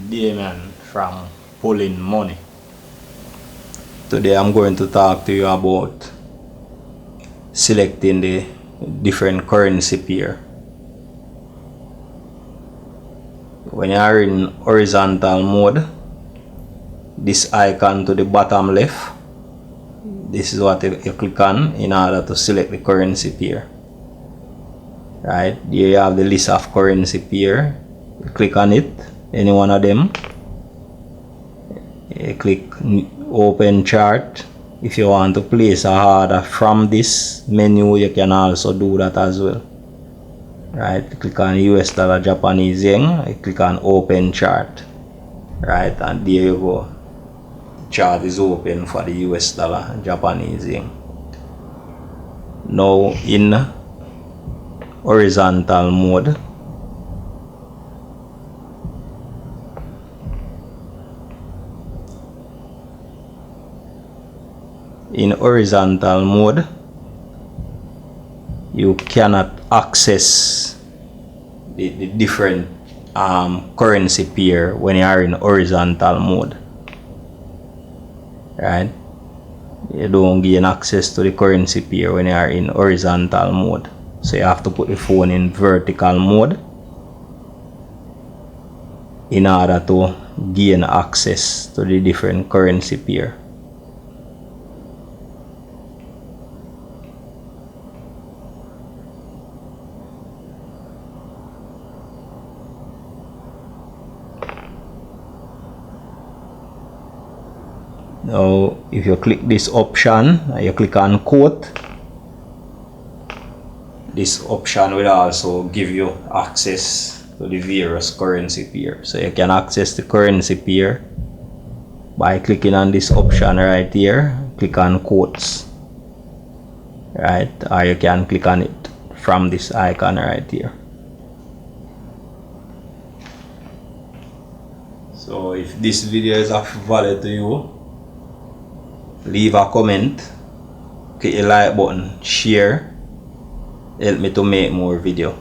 Damien from Pulling Money. Today I'm going to talk to you about selecting the different currency pair. When you are in horizontal mode, this icon to the bottom left, this is what you click on in order to select the currency pair. Right, here you have the list of currency pair. You click on it, any one of them. You click open chart. If you want to place a order from this menu, you can also do that as well. Right, click on US dollar Japanese yen. I click on open chart. Right, and there you go. Chart is open for the US dollar Japanese yen. Now in horizontal mode, you cannot access the different currency pair when you are in horizontal mode. Right, you don't gain access to the currency pair when you are in horizontal mode, so you have to put the phone in vertical mode in order to gain access to the different currency pair. Now if you click this option, you click on quote, this option will also give you access to the various currency pair. So you can access the currency pair by clicking on this option right here. Click on quotes, right, or you can click on it from this icon right here. So if this video is of value to you, leave a comment, click the like button, share, help me to make more video.